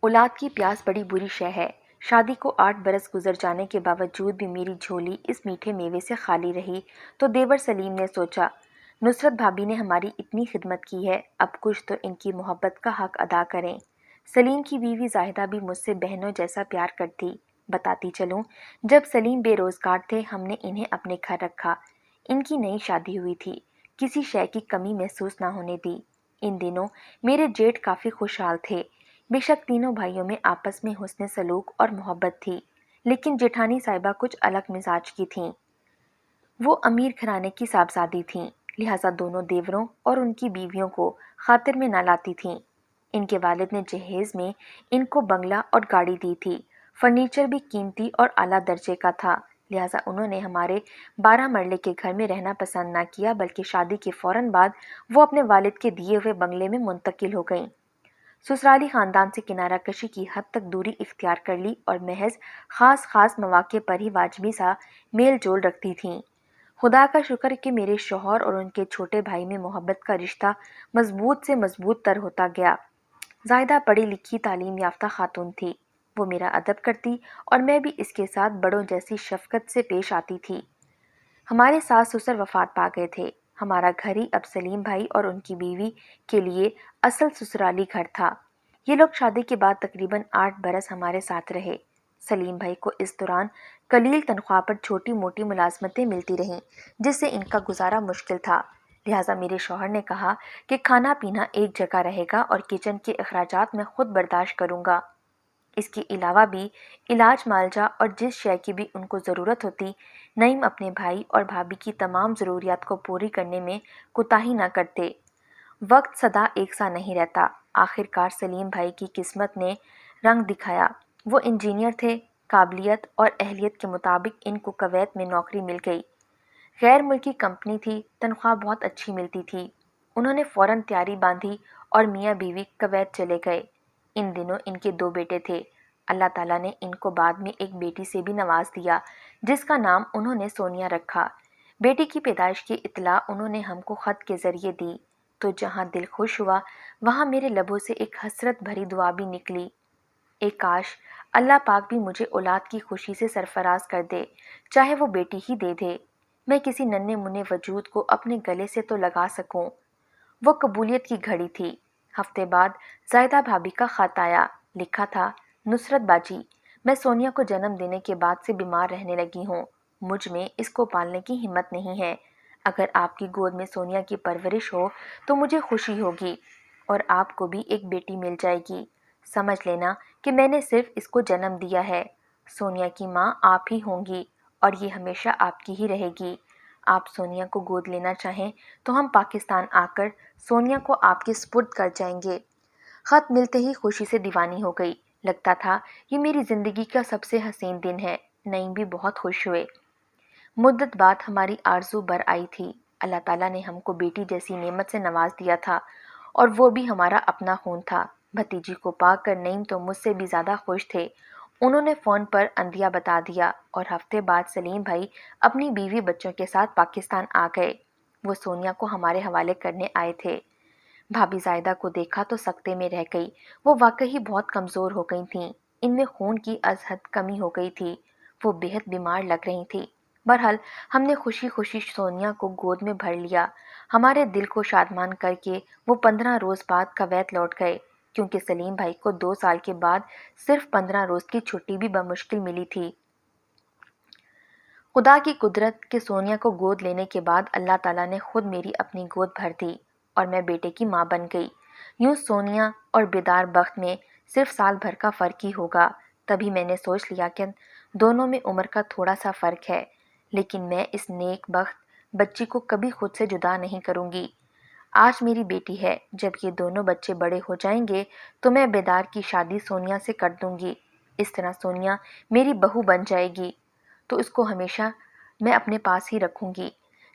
اولاد کی پیاس بڑی بری شے ہے۔ شادی کو 8 برس گزر جانے کے باوجود بھی میری جھولی اس میٹھے میوے سے خالی رہی تو دیور سلیم نے سوچا، نصرت بھابی نے ہماری اتنی خدمت کی ہے، اب کچھ تو ان کی محبت کا حق ادا کریں۔ سلیم کی بیوی زاہدہ بھی مجھ سے بہنوں جیسا پیار کرتی۔ بتاتی چلوں، جب سلیم بے روزگار تھے ہم نے انہیں اپنے گھر رکھا۔ ان کی نئی شادی ہوئی تھی، کسی شے کی کمی محسوس نہ ہونے دی۔ ان دنوں میرے جیٹھ کافی خوشحال تھے۔ بے شک تینوں بھائیوں میں آپس میں حسن سلوک اور محبت تھی، لیکن جیٹھانی صاحبہ کچھ الگ مزاج کی تھیں۔ وہ امیر گھرانے کی صاحبزادی تھیں، لہٰذا دونوں دیوروں اور ان کی بیویوں کو خاطر میں نہ لاتی تھیں۔ ان کے والد نے جہیز میں ان کو بنگلہ اور گاڑی دی تھی، فرنیچر بھی قیمتی اور اعلیٰ درجے کا تھا، لہٰذا انہوں نے ہمارے 12 مرلے کے گھر میں رہنا پسند نہ کیا، بلکہ شادی کے فوراً بعد وہ اپنے والد کے دیے ہوئے بنگلے میں منتقل ہو گئیں۔ سسرالی خاندان سے کنارہ کشی کی حد تک دوری اختیار کر لی اور محض خاص مواقع پر ہی واجبی سا میل جول رکھتی تھیں۔ خدا کا شکر کہ میرے شوہر اور ان کے چھوٹے بھائی میں محبت کا رشتہ مضبوط سے مضبوط تر ہوتا گیا۔ زاہدہ پڑھی لکھی تعلیم یافتہ خاتون تھی، وہ میرا ادب کرتی اور میں بھی اس کے ساتھ بڑوں جیسی شفقت سے پیش آتی تھی۔ ہمارے ساس سسر وفات پا گئے تھے، ہمارا گھر ہی اب سلیم بھائی اور ان کی بیوی کے لیے اصل سسرالی گھر تھا۔ یہ لوگ شادی کے بعد تقریباً 8 برس ہمارے ساتھ رہے۔ سلیم بھائی کو اس دوران قلیل تنخواہ پر چھوٹی موٹی ملازمتیں ملتی رہیں، جس سے ان کا گزارا مشکل تھا، لہٰذا میرے شوہر نے کہا کہ کھانا پینا ایک جگہ رہے گا اور کچن کے اخراجات میں خود برداشت کروں گا۔ اس کے علاوہ بھی علاج معالجہ اور جس شے کی بھی ان کو ضرورت ہوتی، نعیم اپنے بھائی اور بھابھی کی تمام ضروریات کو پوری کرنے میں کوتاہی نہ کرتے۔ وقت سدا ایک سا نہیں رہتا۔ آخر کار سلیم بھائی کی قسمت نے رنگ دکھایا۔ وہ انجینئر تھے، قابلیت اور اہلیت کے مطابق ان کو کویت میں نوکری مل گئی۔ غیر ملکی کمپنی تھی، تنخواہ بہت اچھی ملتی تھی۔ انہوں نے فوراً تیاری باندھی اور میاں بیوی کویت چلے گئے۔ ان دنوں ان کے 2 بیٹے تھے۔ اللہ تعالیٰ نے ان کو بعد میں ایک بیٹی سے بھی نواز دیا، جس کا نام انہوں نے سونیا رکھا۔ بیٹی کی پیدائش کی اطلاع انہوں نے ہم کو خط کے ذریعے دی، تو جہاں دل خوش ہوا وہاں میرے لبوں سے ایک حسرت بھری دعا بھی نکلی۔ ایک کاش اللہ پاک بھی مجھے اولاد کی خوشی سے سرفراز کر دے، چاہے وہ بیٹی ہی دے دے، میں کسی ننھے منھے وجود کو اپنے گلے سے تو لگا سکوں۔ وہ قبولیت کی گھڑی تھی۔ ہفتے بعد زاہدہ بھابی کا خط آیا، لکھا تھا، نصرت باجی، میں سونیا کو جنم دینے کے بعد سے بیمار رہنے لگی ہوں، مجھ میں اس کو پالنے کی ہمت نہیں ہے۔ اگر آپ کی گود میں سونیا کی پرورش ہو تو مجھے خوشی ہوگی، اور آپ کو بھی ایک بیٹی مل جائے گی۔ سمجھ لینا کہ میں نے صرف اس کو جنم دیا ہے۔ سونیا کی ماں آپ ہی ہوں گی اور یہ ہمیشہ آپ کی ہی رہے گی۔ آپ سونیا کو گود لینا چاہیں تو ہم پاکستان آ کر سونیا کو آپ کے سپرد کر جائیں گے۔ خط ملتے ہی خوشی سے دیوانی ہو گئی، لگتا تھا یہ میری زندگی کا سب سے حسین دن ہے۔ نعیم بھی بہت خوش ہوئے۔ مدت بعد ہماری آرزو بر آئی تھی۔ اللہ تعالیٰ نے ہم کو بیٹی جیسی نعمت سے نواز دیا تھا، اور وہ بھی ہمارا اپنا خون تھا۔ بھتیجی کو پا کر نعیم تو مجھ سے بھی زیادہ خوش تھے۔ انہوں نے فون پر اندیا بتا دیا، اور ہفتے بعد سلیم بھائی اپنی بیوی بچوں کے ساتھ پاکستان آ گئے۔ وہ سونیا کو ہمارے حوالے کرنے آئے تھے۔ بھابھی زاہدہ کو دیکھا تو سکتے میں رہ گئی۔ وہ واقعی بہت کمزور ہو گئی تھیں، ان میں خون کی از حد کمی ہو گئی تھی، وہ بے حد بیمار لگ رہی تھیں۔ بہرحال ہم نے خوشی خوشی سونیا کو گود میں بھر لیا۔ ہمارے دل کو شادمان کر کے وہ 15 روز بعد کویت لوٹ گئے، کیونکہ سلیم بھائی کو 2 سال کے بعد صرف 15 روز کی چھٹی بھی بمشکل ملی تھی۔ خدا کی قدرت کہ سونیا کو گود لینے کے بعد اللہ تعالیٰ نے خود میری اپنی گود بھر دی اور میں بیٹے کی ماں بن گئی۔ یوں سونیا اور بیدار بخت میں صرف سال بھر کا فرق ہی ہوگا۔ تبھی میں نے سوچ لیا کہ دونوں میں عمر کا تھوڑا سا فرق ہے، لیکن میں اس نیک بخت بچی کو کبھی خود سے جدا نہیں کروں گی۔ آج میری بیٹی ہے، جب یہ دونوں بچے بڑے ہو جائیں گے تو میں بیدار کی شادی سونیا سے کر دوں گی۔ اس طرح سونیا میری بہو بن جائے گی تو اس کو ہمیشہ میں اپنے پاس ہی رکھوں گی۔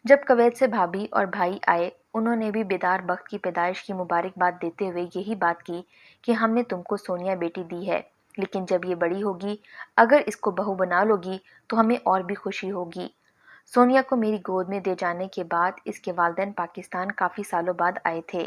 جب کویت سے بھابھی اور بھائی آئے، انہوں نے بھی بیدار بخت کی پیدائش کی مبارکباد دیتے ہوئے یہی بات کی کہ ہم نے تم کو سونیا بیٹی دی ہے، لیکن جب یہ بڑی ہوگی اگر اس کو بہو بنا لو گی تو ہمیں اور بھی خوشی ہوگی۔ سونیا کو میری گود میں دے جانے کے بعد اس کے والدین پاکستان کافی سالوں بعد آئے تھے۔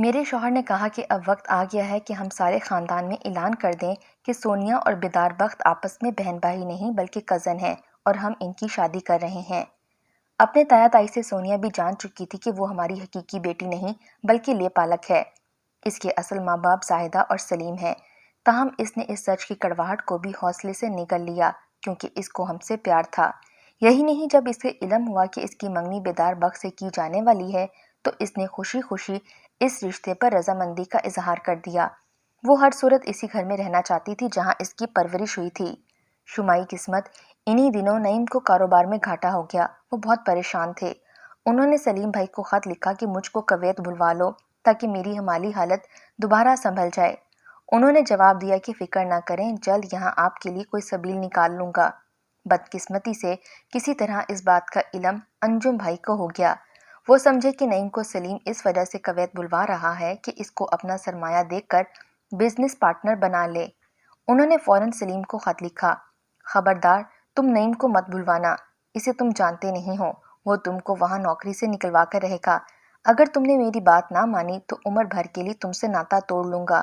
میرے شوہر نے کہا کہ اب وقت آ گیا ہے کہ ہم سارے خاندان میں اعلان کر دیں کہ سونیا اور بیدار بخت آپس میں بہن بھائی نہیں بلکہ کزن ہیں اور ہم ان کی شادی کر رہے ہیں۔ اپنے تایا تائی سے سونیا بھی جان چکی تھی کہ وہ ہماری حقیقی بیٹی نہیں بلکہ لے پالک ہے۔ اس کے اصل ماں باپ زاہدہ اور سلیم ہیں، تاہم اس نے اس سچ کی کڑواہٹ کو بھی حوصلے سے نگل لیا کیونکہ اس کو ہم سے پیار تھا۔ یہی نہیں، جب اسے علم ہوا کہ اس کی منگنی بیدار بخت سے کی جانے والی ہے تو اس نے خوشی خوشی اس رشتے پر رضامندی کا اظہار کر دیا۔ وہ ہر صورت اسی گھر میں رہنا چاہتی تھی جہاں اس کی پرورش ہوئی تھی۔ شمائی قسمت، انہی دنوں نعیم کو کاروبار میں گھاٹا ہو گیا۔ وہ بہت پریشان تھے۔ انہوں نے سلیم بھائی کو خط لکھا کہ مجھ کو کویت بلوا لو تاکہ میری مالی حالت دوبارہ سنبھل جائے۔ انہوں نے جواب دیا کہ فکر نہ کریں، جلد یہاں آپ کے لیے کوئی سبیل نکال لوں گا۔ بدقسمتی سے کسی طرح اس بات کا علم انجم بھائی کو ہو گیا۔ وہ سمجھے کہ نعیم کو سلیم اس وجہ سے کویت بلوا رہا ہے کہ اس کو اپنا سرمایہ دے کر بزنس پارٹنر بنا لے۔ انہوں نے فوراً سلیم کو خط لکھا، خبردار، تم نعیم کو مت بلوانا، اسے تم جانتے نہیں ہو، وہ تم کو وہاں نوکری سے نکلوا کر رہے گا۔ اگر تم نے میری بات نہ مانی تو عمر بھر کے لیے تم سے ناتا توڑ لوں گا۔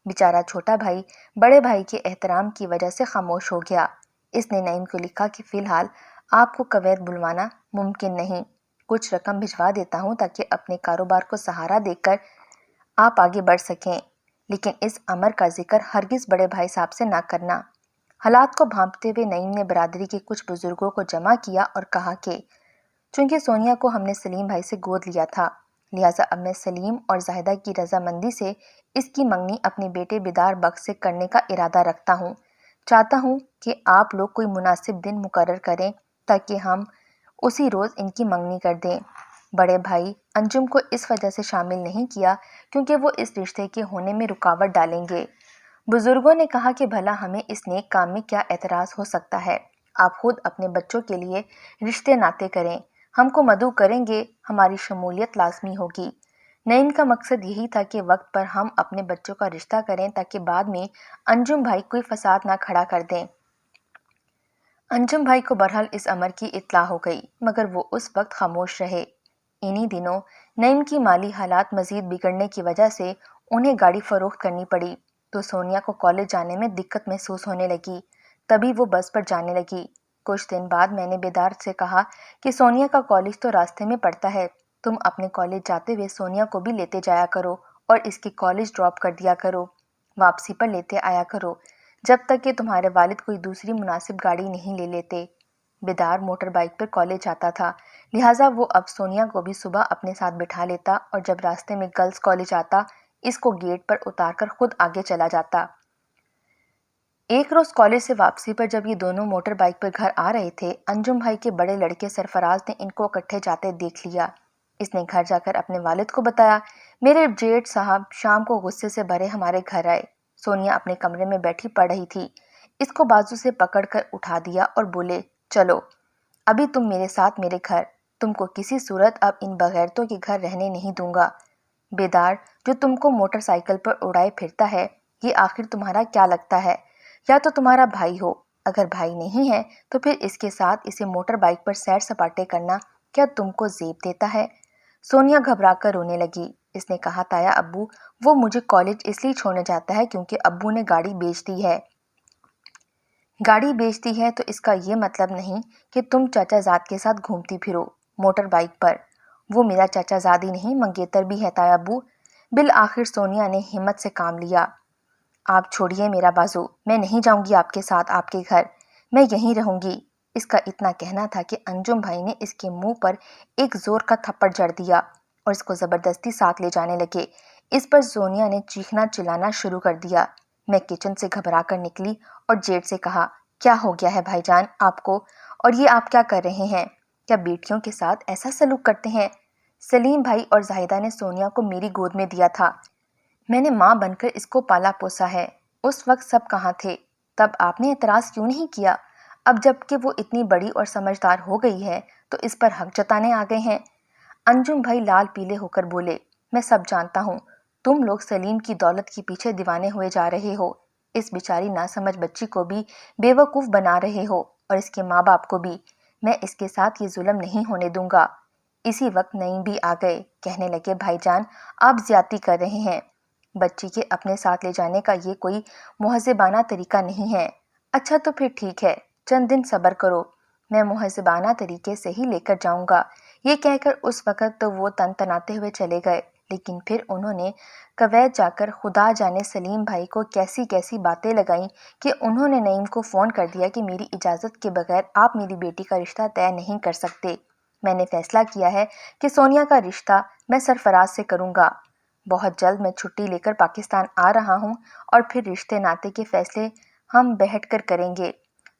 بیچارہ چھوٹا بھائی بڑے بھائی کے احترام کی وجہ سے خاموش ہو گیا۔ اس نے نعیم کو لکھا کہ فی الحال آپ کو کویت بلوانا ممکن نہیں، کچھ رقم بھجوا دیتا ہوں تاکہ اپنے کاروبار کو سہارا دے کر آپ آگے بڑھ سکیں، لیکن اس امر کا ذکر ہرگز بڑے بھائی صاحب سے نہ کرنا۔ حالات کو بھانپتے ہوئے نعیم نے برادری کے کچھ بزرگوں کو جمع کیا اور کہا کہ چونکہ سونیا کو ہم نے سلیم بھائی سے گود لیا تھا، لہٰذا اب میں سلیم اور زاہدہ کی رضامندی سے اس کی منگنی اپنے بیٹے بیدار بخت سے کرنے کا ارادہ رکھتا ہوں۔ چاہتا ہوں کہ آپ لوگ کوئی مناسب دن مقرر کریں تاکہ ہم اسی روز ان کی منگنی کر دیں۔ بڑے بھائی انجم کو اس وجہ سے شامل نہیں کیا کیونکہ وہ اس رشتے کے ہونے میں رکاوٹ ڈالیں گے۔ بزرگوں نے کہا کہ بھلا ہمیں اس نیک کام میں کیا اعتراض ہو سکتا ہے، آپ خود اپنے بچوں کے لیے رشتے ناطے کریں، ہم کو مدعو کریں گے، ہماری شمولیت لازمی ہوگی۔ نعیم کا مقصد یہی تھا کہ وقت پر ہم اپنے بچوں کا رشتہ کریں تاکہ بعد میں انجم بھائی کوئی فساد نہ کھڑا کر دیں۔ انجم بھائی کو بہرحال اس امر کی اطلاع ہو گئی، مگر وہ اس وقت خاموش رہے۔ انہی دنوں نعیم کی مالی حالات مزید بگڑنے کی وجہ سے انہیں گاڑی فروخت کرنی پڑی تو سونیا کو کالج جانے میں دقت محسوس ہونے لگی۔ تبھی وہ بس پر جانے لگی۔ کچھ دن بعد میں نے بیدار سے کہا کہ سونیا کا کالج تو راستے میں پڑتا ہے، تم اپنے کالج جاتے ہوئے سونیا کو بھی لیتے جایا کرو اور اس کے کالج ڈراپ کر دیا کرو، واپسی پر لیتے آیا کرو، جب تک کہ تمہارے والد کوئی دوسری مناسب گاڑی نہیں لے لیتے۔ بیدار موٹر بائیک پر کالج جاتا تھا، لہٰذا وہ اب سونیا کو بھی صبح اپنے ساتھ بٹھا لیتا اور جب راستے میں گرلز کالج آتا اس کو گیٹ پر اتار کر خود آگے چلا جاتا۔ ایک روز کالج سے واپسی پر جب یہ دونوں موٹر بائیک پر گھر آ رہے تھے، انجم بھائی کے بڑے لڑکے سرفراز نے ان کو اکٹھے جاتے دیکھ لیا۔ اس نے گھر جا کر اپنے والد کو بتایا، میرے جیٹھ صاحب شام کو غصے سے بھرے ہمارے گھر آئے۔ سونیا اپنے کمرے میں بیٹھی پڑھ رہی تھی، اس کو بازو سے پکڑ کر اٹھا دیا اور بولے، چلو ابھی تم میرے ساتھ میرے گھر، تم کو کسی صورت اب ان بغیرتوں کے گھر رہنے نہیں دوں گا۔ بیدار جو تم کو موٹر سائیکل پر اڑائے پھرتا ہے، یہ آخر تمہارا کیا لگتا ہے؟ یا تو تمہارا بھائی ہو، اگر بھائی نہیں ہے تو پھر اس کے ساتھ اسے موٹر بائیک پر سیر سپاٹے کرنا کیا تم کو زیب دیتا ہے؟ سونیا گھبرا کر رونے لگی۔ اس نے کہا، تایا ابو، وہ مجھے کالج اس لیے چھوڑنے جاتا ہے کیونکہ ابو نے گاڑی بیچ دی ہے۔ گاڑی بیچتی ہے تو اس کا یہ مطلب نہیں کہ تم چچا زاد کے ساتھ گھومتی پھرو موٹر بائیک پر۔ وہ میرا چچا زاد ہی نہیں، منگیتر بھی ہے تایا ابو۔ بالآخر سونیا نے ہمت سے کام لیا۔ آپ چھوڑیے میرا بازو، میں نہیں جاؤں گی آپ کے ساتھ آپ کے گھر، میں یہیں رہوں گی۔ اس کا اتنا کہنا تھا کہ انجم بھائی نے اس کے منہ پر ایک زور کا تھپڑ جڑ دیا اور اس کو زبردستی ساتھ لے جانے لگے۔ اس پر سونیا نے چیخنا چلانا شروع کر دیا۔ میں کچن سے گھبرا کر نکلی اور جیٹ سے کہا، کیا ہو گیا ہے بھائی جان آپ کو، اور یہ آپ کیا کر رہے ہیں؟ کیا بیٹیوں کے ساتھ ایسا سلوک کرتے ہیں؟ سلیم بھائی اور زاہدہ نے سونیا کو میری گود میں دیا تھا، میں نے ماں بن کر اس کو پالا پوسا ہے۔ اس وقت سب کہاں تھے؟ تب آپ نے اعتراض کیوں نہیں کیا؟ اب جب کہ وہ اتنی بڑی اور سمجھدار ہو گئی ہے تو اس پر حق جتانے آ گئے ہیں۔ انجم بھائی لال پیلے ہو کر بولے، میں سب جانتا ہوں، تم لوگ سلیم کی دولت کے پیچھے دیوانے ہوئے جا رہے ہو، اس بیچاری ناسمجھ بچی کو بھی بے وقوف بنا رہے ہو اور اس کے ماں باپ کو بھی۔ میں اس کے ساتھ یہ ظلم نہیں ہونے دوں گا۔ اسی وقت نعیم بھی آ گئے، کہنے لگے بھائی جان آپ زیادتی کر رہے ہیں، بچی کے اپنے ساتھ لے جانے کا یہ کوئی مہذبانہ طریقہ نہیں ہے۔ اچھا تو پھر ٹھیک ہے، چند دن صبر کرو، میں مہذبانہ طریقے سے ہی لے کر جاؤں گا۔ یہ کہہ کر اس وقت تو وہ تنتناتے ہوئے چلے گئے، لیکن پھر انہوں نے کویت جا کر خدا جانے سلیم بھائی کو کیسی کیسی باتیں لگائیں کہ انہوں نے نعیم کو فون کر دیا کہ میری اجازت کے بغیر آپ میری بیٹی کا رشتہ طے نہیں کر سکتے۔ میں نے فیصلہ کیا ہے کہ سونیا کا رشتہ میں سرفراز سے کروں گا۔ بہت جلد میں چھٹی لے کر پاکستان آ رہا ہوں اور پھر رشتے ناطے کے فیصلے ہم بیٹھ کر کریں گے۔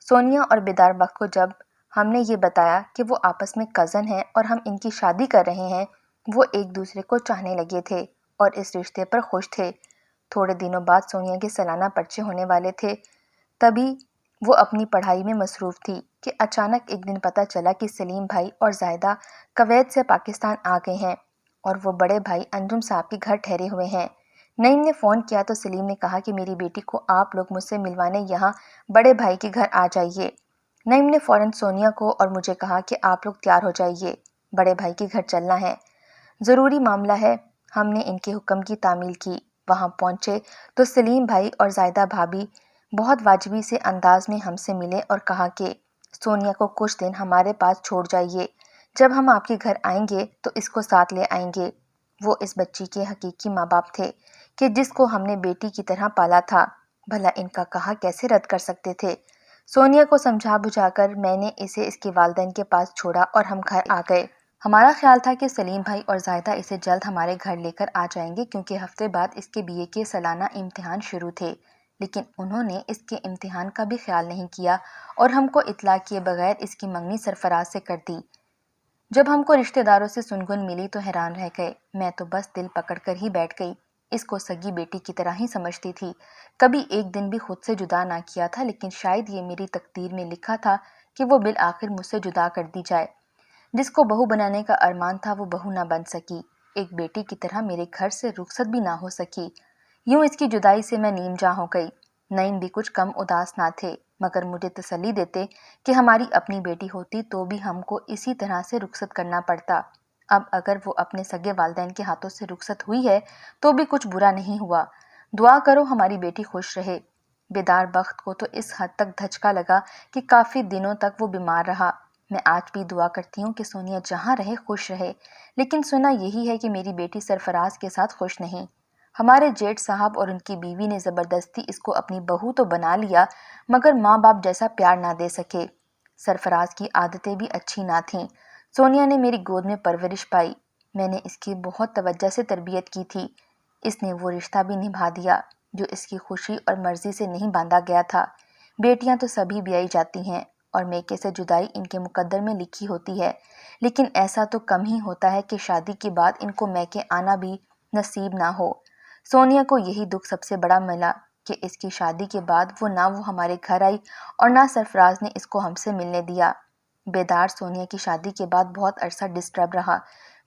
سونیا اور بیدار بخت کو جب ہم نے یہ بتایا کہ وہ آپس میں کزن ہیں اور ہم ان کی شادی کر رہے ہیں، وہ ایک دوسرے کو چاہنے لگے تھے اور اس رشتے پر خوش تھے۔ تھوڑے دنوں بعد سونیا کے سالانہ پرچے ہونے والے تھے، تبھی وہ اپنی پڑھائی میں مصروف تھی کہ اچانک ایک دن پتہ چلا کہ سلیم بھائی اور زائدہ کویت سے پاکستان آ گئے ہیں اور وہ بڑے بھائی انجم صاحب کے گھر ٹھہرے ہوئے ہیں۔ نعیم نے فون کیا تو سلیم نے کہا کہ میری بیٹی کو آپ لوگ مجھ سے ملوانے یہاں بڑے بھائی کے گھر آ جائیے۔ نعیم نے فوراً سونیا کو اور مجھے کہا کہ آپ لوگ تیار ہو جائیے، بڑے بھائی کے گھر چلنا ہے، ضروری معاملہ ہے۔ ہم نے ان کے حکم کی تعمیل کی، وہاں پہنچے تو سلیم بھائی اور زائدہ بھابھی بہت واجبی سے انداز میں ہم سے ملے اور کہا کہ سونیا کو کچھ دن ہمارے پاس چھوڑ جائیے، جب ہم آپ کے گھر آئیں گے تو اس کو ساتھ لے آئیں گے۔ وہ اس بچی کے حقیقی ماں باپ تھے کہ جس کو ہم نے بیٹی کی طرح پالا تھا، بھلا ان کا کہا کیسے رد کر سکتے تھے۔ سونیا کو سمجھا بجھا کر میں نے اسے اس کے والدین کے پاس چھوڑا اور ہم گھر آ گئے۔ ہمارا خیال تھا کہ سلیم بھائی اور زائدہ اسے جلد ہمارے گھر لے کر آ جائیں گے کیونکہ ہفتے بعد اس کے BA کے سالانہ امتحان شروع تھے، لیکن انہوں نے اس کے امتحان کا بھی خیال نہیں کیا اور ہم کو اطلاع کیے بغیر اس کی منگنی سرفراز سے کر دی۔ جب ہم کو رشتہ داروں سے سنگن ملی تو حیران رہ گئے، میں تو بس دل پکڑ کر ہی بیٹھ گئی، اس کو سگی بیٹی کی طرح ہی سمجھتی تھی، کبھی ایک دن بھی خود سے جدا نہ کیا تھا، لیکن شاید یہ میری تقدیر میں لکھا تھا کہ وہ بالآخر مجھ سے جدا کر دی جائے۔ جس کو بہو بنانے کا ارمان تھا وہ بہو نہ بن سکی، ایک بیٹی کی طرح میرے گھر سے رخصت بھی نہ ہو سکی۔ یوں اس کی جدائی سے میں نیم جاں ہو گئی۔ نعیم بھی کچھ کم اداس نہ تھے، مگر مجھے تسلی دیتے کہ ہماری اپنی بیٹی ہوتی تو بھی ہم کو اسی طرح سے رخصت کرنا پڑتا۔ اب اگر وہ اپنے سگے والدین کے ہاتھوں سے رخصت ہوئی ہے تو بھی کچھ برا نہیں ہوا، دعا کرو ہماری بیٹی خوش رہے۔ بیدار بخت کو تو اس حد تک دھچکا لگا کہ کافی دنوں تک وہ بیمار رہا۔ میں آج بھی دعا کرتی ہوں کہ سونیا جہاں رہے خوش رہے، لیکن سنا یہی ہے کہ میری بیٹی سرفراز کے ساتھ خوش نہیں۔ ہمارے جیٹھ صاحب اور ان کی بیوی نے زبردستی اس کو اپنی بہو تو بنا لیا مگر ماں باپ جیسا پیار نہ دے سکے۔ سرفراز کی عادتیں بھی اچھی نہ تھیں۔ سونیا نے میری گود میں پرورش پائی، میں نے اس کی بہت توجہ سے تربیت کی تھی، اس نے وہ رشتہ بھی نبھا دیا جو اس کی خوشی اور مرضی سے نہیں باندھا گیا تھا۔ بیٹیاں تو سبھی بیائی جاتی ہیں اور میکے سے جدائی ان کے مقدر میں لکھی ہوتی ہے، لیکن ایسا تو کم ہی ہوتا ہے کہ شادی کے بعد ان کو میکے آنا بھی نصیب نہ ہو۔ سونیا کو یہی دکھ سب سے بڑا ملا کہ اس کی شادی کے بعد نہ وہ ہمارے گھر آئی اور نہ سرفراز نے اس کو ہم سے ملنے دیا۔ بیدار سونیا کی شادی کے بعد بہت عرصہ ڈسٹرب رہا،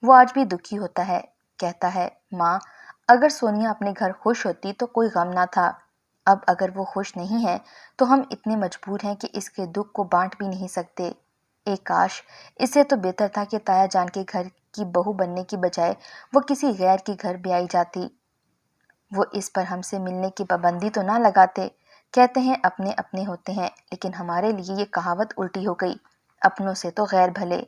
وہ آج بھی دکھی ہوتا ہے، کہتا ہے ماں اگر سونیا اپنے گھر خوش ہوتی تو کوئی غم نہ تھا، اب اگر وہ خوش نہیں ہے تو ہم اتنے مجبور ہیں کہ اس کے دکھ کو بانٹ بھی نہیں سکتے۔ ایک کاش اس سے تو بہتر تھا کہ تایا جان کے گھر کی بہو بننے کی بجائے وہ کسی غیر کے گھر بیائی جاتی، وہ اس پر ہم سے ملنے کی پابندی تو نہ لگاتے۔ کہتے ہیں اپنے اپنے ہوتے ہیں، لیکن ہمارے لیے یہ کہاوت الٹی ہو گئی، اپنوں سے تو غیر بھلے۔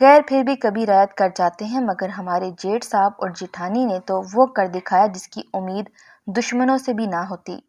غیر پھر بھی کبھی رعایت کر جاتے ہیں، مگر ہمارے جیٹھ صاحب اور جیٹھانی نے تو وہ کر دکھایا جس کی امید دشمنوں سے بھی نہ ہوتی۔